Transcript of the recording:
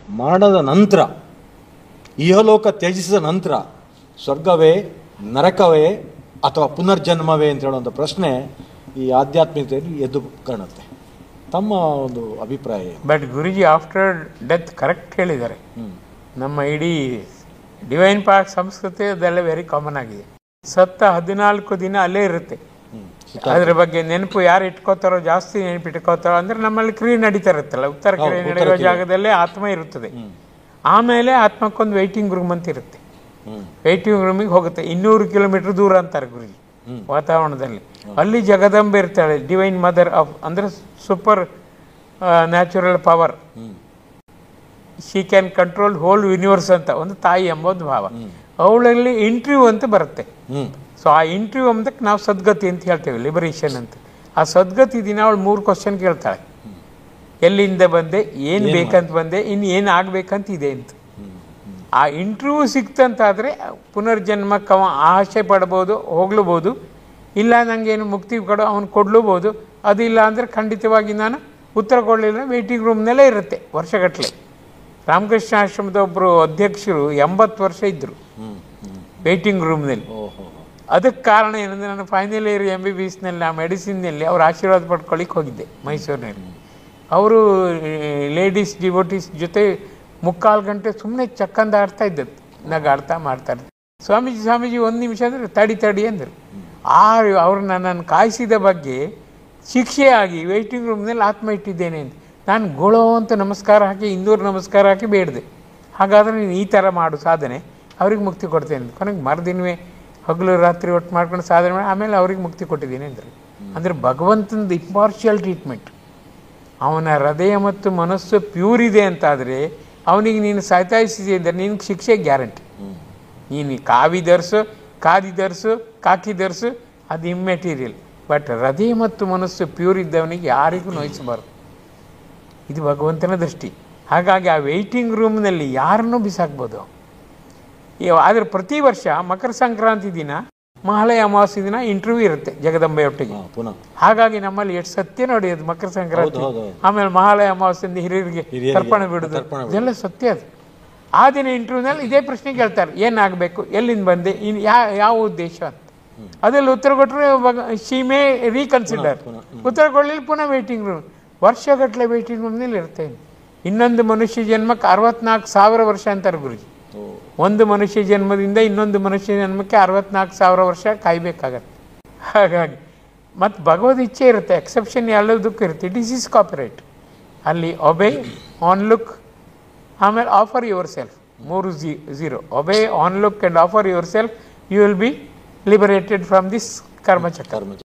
ಮರಣದ ನಂತರ, ಇಹಲೋಕ ತ್ಯಜಿಸಿದ ನಂತರ ಸ್ವರ್ಗವೇ, ನರಕವೇ ಅಥವಾ ಪುನರ್ಜನ್ಮವೇ ಅಂತ ಹೇಳುವಂಥ ಪ್ರಶ್ನೆ ಈ ಆಧ್ಯಾತ್ಮಿಕತೆಯಲ್ಲಿ ಎದ್ದು ಕಾಣುತ್ತೆ. ತಮ್ಮ ಒಂದು ಅಭಿಪ್ರಾಯ? But Guruji after death correct ಹೇಳಿದ್ದಾರೆ. ನಮ್ಮ ಇಡೀ ಡಿವೈನ್ ಪಾರ್ಕ್ ಸಂಸ್ಕೃತಿ ಅದೆಲ್ಲ ವೆರಿ ಕಾಮನ್ ಆಗಿದೆ. ಸತ್ತ 14 ದಿನ ಅಲ್ಲೇ ಇರುತ್ತೆ. ಅದ್ರ ಬಗ್ಗೆ ನೆನಪು ಯಾರು ಇಟ್ಕೋತಾರೋ, ಜಾಸ್ತಿ ನೆನಪು ಇಟ್ಕೋತಾರೋ ಅಂದ್ರೆ ನಮ್ಮಲ್ಲಿ ಕ್ರಿಯೆ ನಡೀತಾ ಇರುತ್ತಲ್ಲ, ಉತ್ತರ ಕ್ರಿಯೆ ನಡೆಯುವ ಜಾಗದಲ್ಲೇ ಆತ್ಮ ಇರುತ್ತದೆ. ಆಮೇಲೆ ಆತ್ಮಕ್ಕೊಂದು ವೆಯ್ಟಿಂಗ್ ರೂಮ್ ಅಂತ ಇರುತ್ತೆ. ವೆಯ್ಟಿಂಗ್ ರೂಮಿಗೆ ಹೋಗುತ್ತೆ. 200 ಕಿಲೋಮೀಟರ್ ದೂರ ಅಂತಾರೆ ಗುರುಜಿ ವಾತಾವರಣದಲ್ಲಿ. ಅಲ್ಲಿ ಜಗದಂಬೆ ಇರ್ತಾಳೆ, ಡಿವೈನ್ ಮದರ್ ಆಫ್, ಅಂದ್ರೆ super natural power. She can control whole universe ಅಂತ ಒಂದು ತಾಯಿ ಎಂಬುದು ಭಾವ. ಅವಳಲ್ಲಿ ಇಂಟರ್ವ್ಯೂ ಅಂತ ಬರುತ್ತೆ. ಸೊ ಆ ಇಂಟರ್ವ್ಯೂ ಅಂದಕ್ಕೆ ನಾವು ಸದ್ಗತಿ ಅಂತ ಹೇಳ್ತೇವೆ, ಲಿಬರೇಷನ್ ಅಂತ. ಆ ಸದ್ಗತಿ ದಿನ ಅವಳು 3 ಕ್ವಶನ್ ಕೇಳ್ತಾಳೆ. ಎಲ್ಲಿಂದ ಬಂದೆ, ಏನು ಬೇಕಂತ ಬಂದೆ, ಇನ್ನು ಏನು ಆಗ್ಬೇಕಂತ ಇದೆ ಅಂತ. ಆ ಇಂಟರ್ವ್ಯೂ ಸಿಕ್ತಂತಾದರೆ ಪುನರ್ಜನ್ಮಕ್ಕೆ ಅವ ಆಸೆ ಪಡ್ಬೋದು, ಹೋಗ್ಲೂಬೋದು. ಇಲ್ಲ ನನಗೇನು ಮುಕ್ತಿ ಕೊಡೋ ಅವನು ಕೊಡ್ಲೂಬೋದು. ಅದಿಲ್ಲ ಅಂದರೆ ಖಂಡಿತವಾಗಿ ನಾನು ಉತ್ತರ ಕೊಡಲಿಲ್ಲ, ವೇಟಿಂಗ್ ರೂಮ್ನಲ್ಲೇ ಇರುತ್ತೆ ವರ್ಷಗಟ್ಟಲೆ. ರಾಮಕೃಷ್ಣ ಆಶ್ರಮದ ಒಬ್ಬರು ಅಧ್ಯಕ್ಷರು 80 ವರ್ಷ ಇದ್ದರು ವೇಟಿಂಗ್ ರೂಮ್ನಲ್ಲಿ. ಅದಕ್ಕೆ ಕಾರಣ ಏನಂದರೆ, ನಾನು ಫೈನಲ್ ಇಯರ್ MBBSನಲ್ಲಿ ಆ ಮೆಡಿಸಿನ್ನಲ್ಲಿ ಅವ್ರ ಆಶೀರ್ವಾದ ಪಡ್ಕೊಳ್ಳಿಕ್ಕೆ ಹೋಗಿದ್ದೆ ಮೈಸೂರಿನಲ್ಲಿ. ಅವರು ಲೇಡೀಸ್ ಡಿವೋಟೀಸ್ ಜೊತೆ 3/4 ಗಂಟೆ ಸುಮ್ಮನೆ ಚಕ್ಕಂದ ಆಡ್ತಾ ಇದ್ದದ್ದು, ನಗಾಡ್ತಾ ಮಾಡ್ತಾರೆ. ಸ್ವಾಮೀಜಿ 1 ನಿಮಿಷ ಅಂದರೆ ತಡಿ ಅಂದರು. ಅವರು ನನ್ನನ್ನು ಕಾಯಿಸಿದ ಬಗ್ಗೆ ಶಿಕ್ಷೆಯಾಗಿ ವೇಟಿಂಗ್ ರೂಮ್ನಲ್ಲಿ ಆತ್ಮ ಇಟ್ಟಿದ್ದೇನೆ ಅಂತ ನಾನು ಗೋಳೋ ಅಂತ ನಮಸ್ಕಾರ ಹಾಕಿ 200 ನಮಸ್ಕಾರ ಹಾಕಿ ಬೇಡಿದೆ. ಹಾಗಾದರೆ ನೀನು ಈ ಥರ ಮಾಡು ಸಾಧನೆ, ಅವ್ರಿಗೆ ಮುಕ್ತಿ ಕೊಡ್ತೇನೆ. ಕೊನೆಗೆ ಮರುದಿನವೇ ಹಗಲು ರಾತ್ರಿ ಒಟ್ಟು ಮಾಡ್ಕೊಂಡು ಸಾಧನೆ ಮಾಡಿ ಆಮೇಲೆ ಅವ್ರಿಗೆ ಮುಕ್ತಿ ಕೊಟ್ಟಿದ್ದೀನಿ ಅಂದರು. ಅಂದರೆ ಭಗವಂತನದು ಇಂಪಾರ್ಷಿಯಲ್ ಟ್ರೀಟ್ಮೆಂಟ್. ಅವನ ಹೃದಯ ಮತ್ತು ಮನಸ್ಸು ಪ್ಯೂರ್ ಇದೆ ಅಂತಾದರೆ ಅವನಿಗೆ ನೀನು ಸತಾಯಿಸಿದೆ ಅಂದರೆ ನಿನಗೆ ಶಿಕ್ಷೆ ಗ್ಯಾರಂಟಿ. ನೀನು ಕಾದಿ ಧರಿಸು ಕಾಕಿ ಧರಿಸು, ಅದು ಇಮ್ಮೆಟೀರಿಯಲ್. ಬಟ್ ಹೃದಯ ಮತ್ತು ಮನಸ್ಸು ಪ್ಯೂರ್ ಇದ್ದವನಿಗೆ ಯಾರಿಗೂ ನೋಯಿಸಬಾರ್ದು. ಇದು ಭಗವಂತನ ದೃಷ್ಟಿ. ಹಾಗಾಗಿ ಆ ವೆಯ್ಟಿಂಗ್ ರೂಮ್ನಲ್ಲಿ ಯಾರನ್ನೂ ಬಿಸಾಕ್ಬೋದು. ಆದರೆ ಪ್ರತಿ ವರ್ಷ ಮಕರ ಸಂಕ್ರಾಂತಿ ದಿನ, ಮಹಾಲಯ ಅಮಾವಾಸ್ಯೆ ದಿನ ಇಂಟರ್ವ್ಯೂ ಇರುತ್ತೆ ಜಗದಂಬೆಯೊಟ್ಟಿಗೆ. ಹಾಗಾಗಿ ನಮ್ಮಲ್ಲಿ ಎಷ್ಟು ಸತ್ಯ ನೋಡಿ ಅದು ಮಕರ ಸಂಕ್ರಾಂತಿ, ಆಮೇಲೆ ಮಹಾಲಯ ಅಮಾವಾಸ್ಯೆಯಿಂದ ಹಿರಿಯರಿಗೆ ತರ್ಪಣ ಬಿಡೋದು, ಇದೆಲ್ಲ ಸತ್ಯ. ಅದು ಆ ದಿನ ಇಂಟರ್ವ್ಯೂನಲ್ಲಿ ಇದೇ ಪ್ರಶ್ನೆ ಕೇಳ್ತಾರೆ, ಏನಾಗಬೇಕು, ಎಲ್ಲಿಂದ ಬಂದೆ, ಇನ್ನು ಯಾವ ಉದ್ದೇಶ ಅಂತ. ಅದರಲ್ಲಿ ಉತ್ತರ ಕೊಟ್ಟರೆ ಶಿ ಮೇ ರೀಕನ್ಸಿಡರ್. ಉತ್ತರ ಕೊಡಲಿಲ್ಲ ಪುನಃ ವೇಟಿಂಗ್ ರೂಮ್, ವರ್ಷಗಟ್ಟಲೆ ವೇಟಿಂಗ್ ರೂಮ್ನಲ್ಲಿ ಇರ್ತೇನೆ. ಇನ್ನೊಂದು ಮನುಷ್ಯ ಜನ್ಮಕ್ಕೆ 64,000 ವರ್ಷ ಅಂತಾರೆ ಗುರುಜಿ. ಒಂದು ಮನುಷ್ಯ ಜನ್ಮದಿಂದ ಇನ್ನೊಂದು ಮನುಷ್ಯ ಜನ್ಮಕ್ಕೆ 64,000 ವರ್ಷ ಕಾಯಬೇಕಾಗತ್ತೆ. ಹಾಗಾಗಿ ಮತ್ತು ಭಗವದ್ ಇಚ್ಛೆ ಇರುತ್ತೆ, ಎಕ್ಸೆಪ್ಷನ್ ಎಲ್ಲದಕ್ಕೂ ಇರುತ್ತೆ. It is corporate. ಅಲ್ಲಿ ಒಬೆ, ಆನ್ ಲುಕ್, ಆಮೇಲೆ offer yourself, 3 0. Obey, on look and offer yourself, you will be liberated from this ಕರ್ಮಚಕ್ರ.